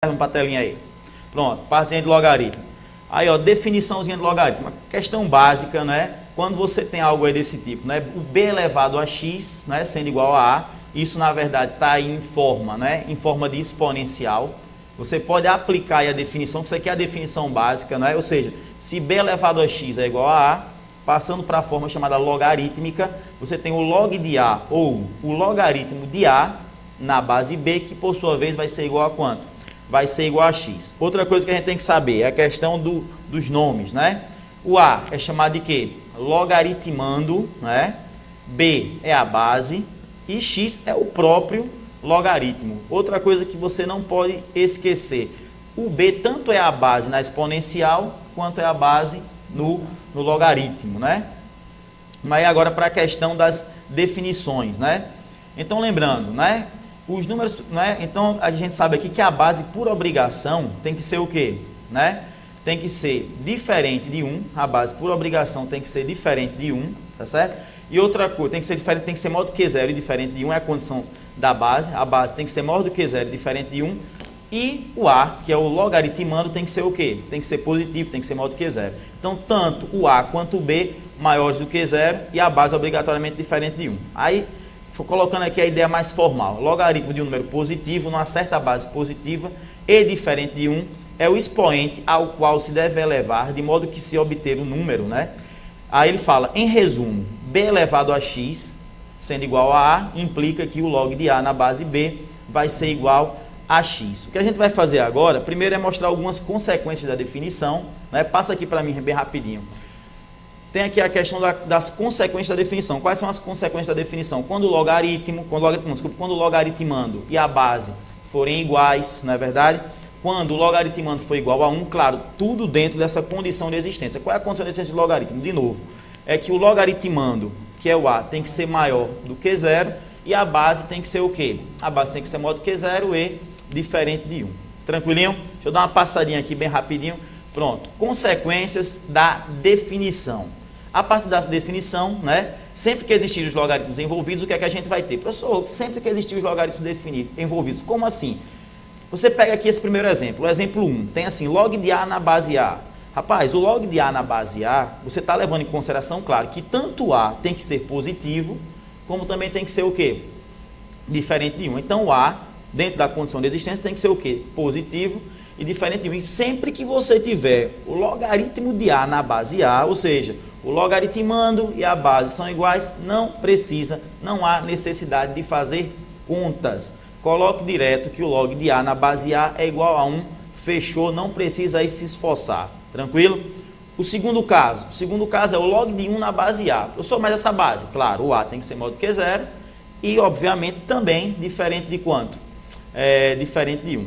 Para a telinha aí. Pronto, partezinha de logaritmo. Aí, ó, definiçãozinha de logaritmo. Uma questão básica, né? Quando você tem algo aí desse tipo, né? O b elevado a x, né? Sendo igual a a. Isso, na verdade, está aí em forma, né? Em forma de exponencial. Você pode aplicar aí a definição, que isso aqui é a definição básica, né? Ou seja, se b elevado a x é igual a a, passando para a forma chamada logarítmica, você tem o log de a, ou o logaritmo de a, na base b, que por sua vez vai ser igual a quanto? Vai ser igual a x. Outra coisa que a gente tem que saber é a questão dos nomes, né? O a é chamado de quê? Logaritmando, né? B é a base e x é o próprio logaritmo. Outra coisa que você não pode esquecer, o b tanto é a base na exponencial, quanto é a base no logaritmo, né? Mas agora para a questão das definições, né? Então lembrando, né? Os números, né? Então a gente sabe aqui que a base por obrigação tem que ser o quê? Né? Tem que ser diferente de 1, a base por obrigação tem que ser diferente de 1, tá certo? E outra coisa, tem que ser diferente, tem que ser maior do que 0 e diferente de 1 é a condição da base, a base tem que ser maior do que 0 e diferente de 1, e o a, que é o logaritmando, tem que ser o quê? Tem que ser positivo, tem que ser maior do que 0. Então tanto o a quanto o b maiores do que 0 e a base obrigatoriamente diferente de 1. Aí, colocando aqui a ideia mais formal, logaritmo de um número positivo numa certa base positiva e diferente de 1 é o expoente ao qual se deve elevar de modo que se obter o número, né? Aí ele fala, em resumo, b elevado a x sendo igual a a, implica que o log de a na base b vai ser igual a x. O que a gente vai fazer agora, primeiro é mostrar algumas consequências da definição, né? Passa aqui para mim bem rapidinho. Tem aqui a questão das consequências da definição. Quais são as consequências da definição? Quando o logaritmando e a base forem iguais, não é verdade? Quando o logaritmando for igual a 1, claro, tudo dentro dessa condição de existência. Qual é a condição de existência do logaritmo? De novo, é que o logaritmando, que é o a, tem que ser maior do que 0 e a base tem que ser o quê? A base tem que ser maior do que 0 e diferente de 1. Tranquilinho? Deixa eu dar uma passadinha aqui bem rapidinho. Pronto, consequências da definição. A partir da definição, né, sempre que existirem os logaritmos envolvidos, o que é que a gente vai ter? Professor, sempre que existirem os logaritmos envolvidos, como assim? Você pega aqui esse primeiro exemplo, o exemplo 1, tem assim, log de a na base a. Rapaz, o log de a na base a, você está levando em consideração, claro, que tanto a tem que ser positivo, como também tem que ser o quê? Diferente de 1. Então o a, dentro da condição de existência, tem que ser o quê? Positivo e diferente de 1. Sempre que você tiver o logaritmo de a na base a, ou seja, o logaritmando e a base são iguais, não há necessidade de fazer contas. Coloque direto que o log de a na base a é igual a 1, fechou, não precisa aí se esforçar, tranquilo? O segundo caso é o log de 1 na base a. Eu sou mais essa base, claro, o a tem que ser maior do que 0 e, obviamente, também diferente de quanto? Diferente de 1.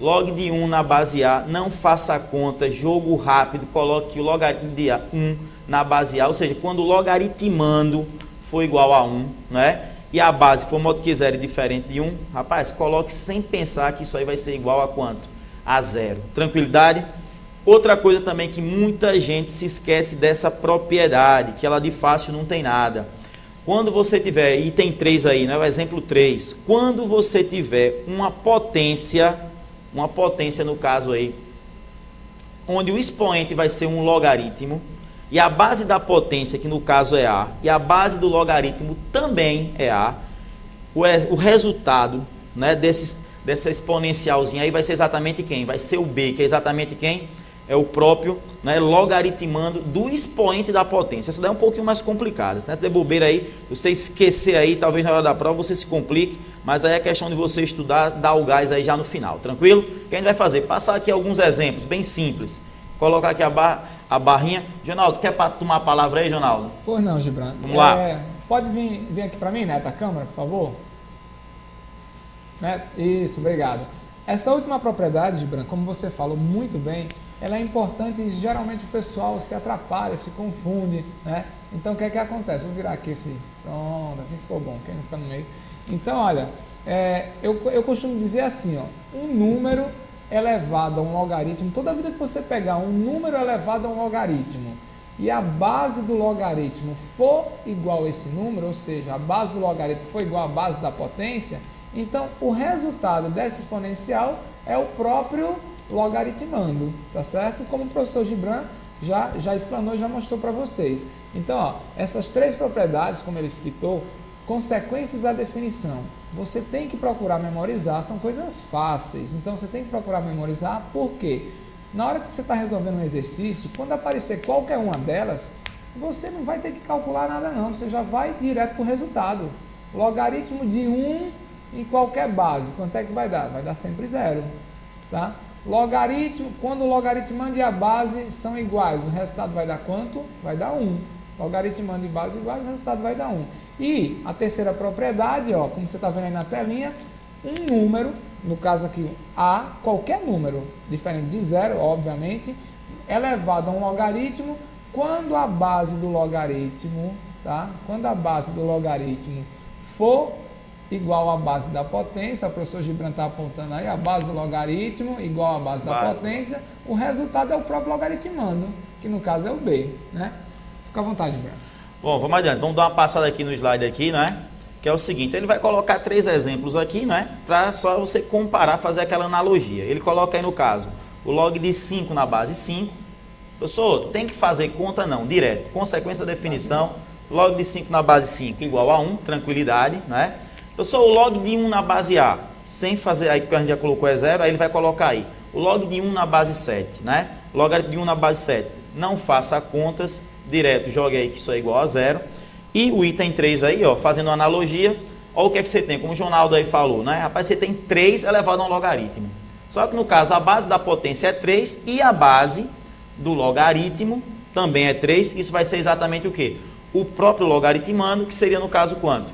Log de 1 na base a, não faça conta, jogo rápido, coloque o logaritmo de a, 1 na base a, ou seja, quando o logaritmando for igual a 1, né? E a base for maior do que 0 e diferente de 1, rapaz, coloque sem pensar que isso aí vai ser igual a quanto? A 0. Tranquilidade? Outra coisa também que muita gente se esquece dessa propriedade, que ela de fácil não tem nada. Quando você tiver, e tem 3 aí, né? O exemplo 3, quando você tiver uma potência no caso aí, onde o expoente vai ser um logaritmo, e a base da potência, que no caso é a, e a base do logaritmo também é a, o resultado, né, dessa exponencialzinha aí vai ser exatamente quem? Vai ser o b, que é exatamente quem? É o próprio, né, logaritmando do expoente da potência. Essa daí é um pouquinho mais complicada. Se der bobeira aí, você esquecer aí, talvez na hora da prova você se complique, mas aí é questão de você estudar, dar o gás aí já no final, tranquilo? O que a gente vai fazer? Passar aqui alguns exemplos bem simples. Colocar aqui a barrinha. Jonaldo, quer tomar a palavra aí, Jonaldo? Pois não, Gibran. Vamos lá. Pode vir aqui para mim, né, da câmera, por favor? Né? Isso, obrigado. Essa última propriedade, Gibran, como você falou muito bem, ela é importante e geralmente o pessoal se atrapalha, se confunde, né? Então o que é que acontece? Vou virar aqui esse... Pronto, assim ficou bom, quem não fica no meio. Então, olha, eu costumo dizer assim, ó, um número elevado a um logaritmo, toda vida que você pegar um número elevado a um logaritmo e a base do logaritmo for igual a esse número, ou seja, a base do logaritmo for igual à base da potência, então o resultado dessa exponencial é o próprio logaritmando, tá certo? Como o professor Gibran já explanou, já mostrou para vocês. Então, ó, essas três propriedades, como ele citou, consequências da definição, você tem que procurar memorizar, são coisas fáceis, então você tem que procurar memorizar, porque na hora que você está resolvendo um exercício, quando aparecer qualquer uma delas, você não vai ter que calcular nada não, você já vai direto para o resultado. Logaritmo de 1 em qualquer base, quanto é que vai dar? Vai dar sempre 0, tá? Logaritmo, quando o logaritmando e a base são iguais, o resultado vai dar quanto? Vai dar 1. Logaritmando e base iguais, o resultado vai dar 1. E a terceira propriedade, ó, como você está vendo aí na telinha, um número, no caso aqui A, qualquer número, diferente de 0, obviamente, elevado a um logaritmo, quando a base do logaritmo, tá? Quando a base do logaritmo for igual à base da potência, o professor Gibran está apontando aí, a base do logaritmo igual à base da potência, o resultado é o próprio logaritmando, que no caso é o B, né? Fica à vontade, Gibran. Bom, vamos adiante, vamos dar uma passada aqui no slide aqui, né? Que é o seguinte, ele vai colocar 3 exemplos aqui, né? Para só você comparar, fazer aquela analogia. Ele coloca aí no caso, o log de 5 na base 5. Professor, tem que fazer conta? Não, direto. Consequência da definição, log de 5 na base 5 igual a 1, tranquilidade, né? Professor, o log de 1 na base A, sem fazer, aí que a gente já colocou é 0, aí ele vai colocar aí. O log de 1 na base 7, né? Logaritmo de 1 na base 7. Não faça contas, direto, jogue aí que isso é igual a 0. E o item 3 aí, ó, fazendo uma analogia, olha o que é que você tem, como o Jonaldo aí falou, né? Rapaz, você tem 3 elevado a um logaritmo. Só que no caso, a base da potência é 3 e a base do logaritmo também é 3. Isso vai ser exatamente o quê? O próprio logaritmando, que seria no caso quanto?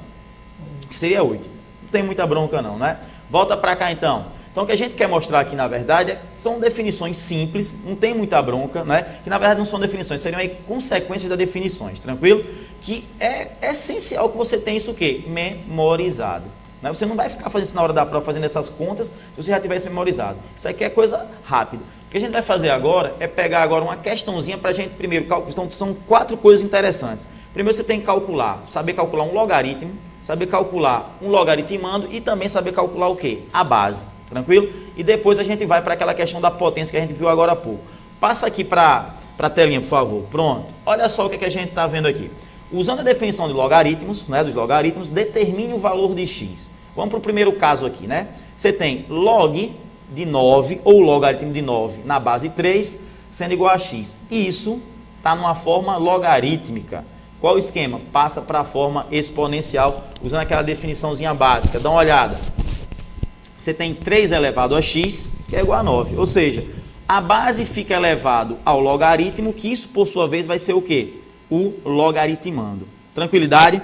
Que seria 8. Não tem muita bronca não, né? Volta para cá então. Então o que a gente quer mostrar aqui, na verdade, são definições simples, não tem muita bronca, né? Que na verdade não são definições, seriam aí consequências das definições, tranquilo? Que é essencial que você tenha isso o quê? Memorizado. Né? Você não vai ficar fazendo isso na hora da prova, fazendo essas contas, se você já tivesse memorizado. Isso aqui é coisa rápida. O que a gente vai fazer agora é pegar agora uma questãozinha para a gente primeiro calcular. Então, são 4 coisas interessantes. Primeiro você tem que calcular, saber calcular um logaritmo, saber calcular um logaritmando e também saber calcular o quê? A base, tranquilo? E depois a gente vai para aquela questão da potência que a gente viu agora há pouco. Passa aqui para a telinha, por favor. Pronto. Olha só o que a gente está vendo aqui. Usando a definição de logaritmos, né, dos logaritmos, determine o valor de x. Vamos para o primeiro caso aqui, né? Você tem log de 9, ou logaritmo de 9 na base 3, sendo igual a x. Isso está numa forma logarítmica. Qual o esquema? Passa para a forma exponencial, usando aquela definiçãozinha básica. Dá uma olhada. Você tem 3 elevado a x, que é igual a 9. Ou seja, a base fica elevado ao logaritmo, que isso, por sua vez, vai ser o quê? O logaritmando. Tranquilidade?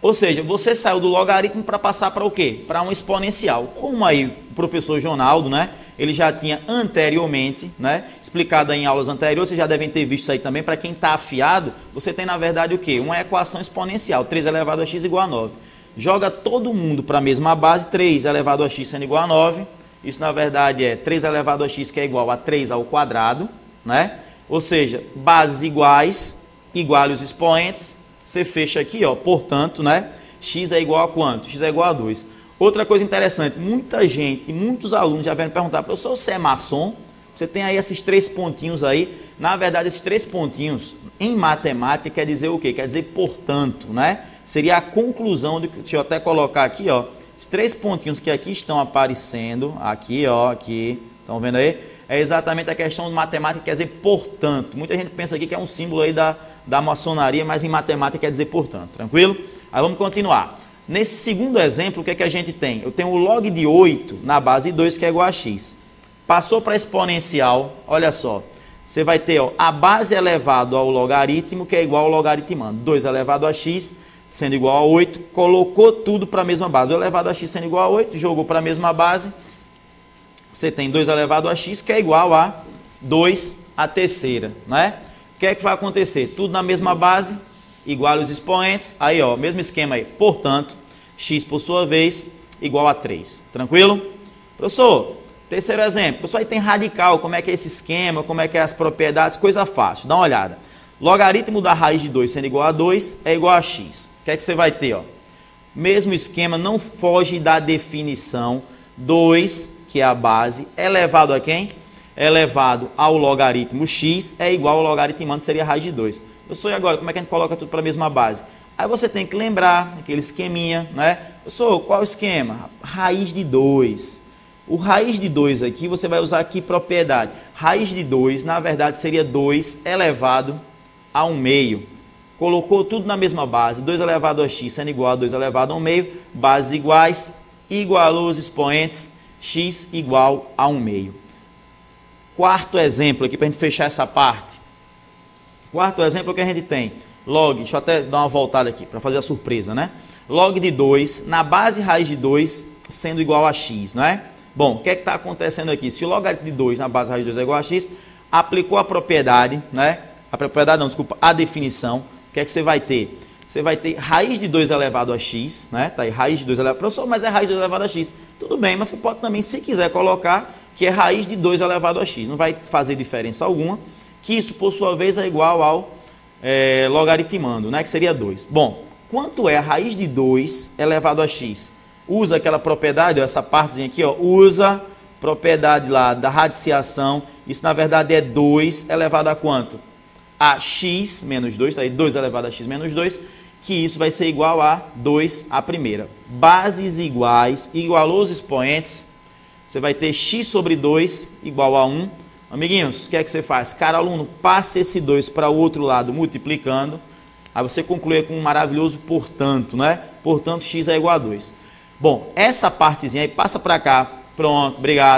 Ou seja, você saiu do logaritmo para passar para o quê? Para um exponencial. Como aí o professor Jonaldo, né? Ele já tinha anteriormente, né? Explicado em aulas anteriores, vocês já devem ter visto isso aí também. Para quem está afiado, você tem na verdade o quê? Uma equação exponencial. 3 elevado a x igual a 9. Joga todo mundo para a mesma base. 3 elevado a x sendo igual a 9. Isso na verdade é 3 elevado a x que é igual a 3 ao quadrado, né? Ou seja, bases iguais, iguale os expoentes. Você fecha aqui, ó, portanto, né? X é igual a quanto? X é igual a 2. Outra coisa interessante, muita gente, muitos alunos já vieram perguntar, professor, você é maçom? Você tem aí esses 3 pontinhos aí. Na verdade, esses 3 pontinhos, em matemática, quer dizer o quê? Quer dizer, portanto, né? Seria a conclusão, deixa eu até colocar aqui, ó. Esses 3 pontinhos que aqui estão aparecendo, aqui, ó, aqui, estão vendo aí? É exatamente a questão de matemática, quer dizer, portanto. Muita gente pensa aqui que é um símbolo aí da maçonaria, mas em matemática quer dizer, portanto. Tranquilo? Aí vamos continuar. Nesse segundo exemplo, o que é que a gente tem? Eu tenho o log de 8 na base 2, que é igual a x. Passou para exponencial, olha só. Você vai ter, ó, a base elevado ao logaritmo, que é igual ao logaritmando. 2 elevado a x, sendo igual a 8. Colocou tudo para a mesma base. O elevado a x sendo igual a 8, jogou para a mesma base. Você tem 2 elevado a x, que é igual a 2 a terceira, né? O que é que vai acontecer? Tudo na mesma base, igual os expoentes. Aí, ó, mesmo esquema aí. Portanto, x por sua vez, igual a 3. Tranquilo? Professor, terceiro exemplo. Professor, aí tem radical. Como é que é esse esquema? Como é que é as propriedades? Coisa fácil. Dá uma olhada. Logaritmo da raiz de 2 sendo igual a 2 é igual a x. O que é que você vai ter, ó? Mesmo esquema, não foge da definição. 2 que é a base, elevado a quem? Elevado ao logaritmo x é igual ao logaritmando, seria a raiz de 2. Professor, e agora, como é que a gente coloca tudo para a mesma base? Aí você tem que lembrar aquele esqueminha, né? Professor, qual é o esquema? Raiz de 2. O raiz de 2 aqui, você vai usar aqui propriedade. Raiz de 2, na verdade, seria 2 elevado a 1 meio. Colocou tudo na mesma base, 2 elevado a x sendo igual a 2 elevado a 1 meio, bases iguais, igualou os expoentes, x igual a 1 meio. Quarto exemplo aqui, para a gente fechar essa parte. Quarto exemplo que a gente tem, log, deixa eu até dar uma voltada aqui, para fazer a surpresa, né? Log de 2, na base raiz de 2, sendo igual a x, não é? Bom, o que é que está acontecendo aqui? Se o logaritmo de 2 na base raiz de 2 é igual a x, aplicou a propriedade, né? A propriedade não, desculpa, a definição. O que é que você vai ter? Você vai ter raiz de 2 elevado a x, né? Tá aí, raiz de 2 elevado a... Professor, mas é raiz de 2 elevado a x. Tudo bem, mas você pode também, se quiser, colocar que é raiz de 2 elevado a x. Não vai fazer diferença alguma, que isso, por sua vez, é igual ao logaritmando, né? Que seria 2. Bom, quanto é a raiz de 2 elevado a x? Usa aquela propriedade, ó, essa partezinha aqui, ó, usa propriedade lá da radiciação. Isso, na verdade, é 2 elevado a quanto? A x menos 2, tá aí, 2 elevado a x menos 2, que isso vai ser igual a 2 a primeira. Bases iguais, igualou os expoentes, você vai ter x sobre 2 igual a 1. Amiguinhos, o que é que você faz? Cara, aluno, passe esse 2 para o outro lado multiplicando, aí você conclui com um maravilhoso portanto, né? Portanto, x é igual a 2. Bom, essa partezinha aí passa para cá, pronto, obrigado.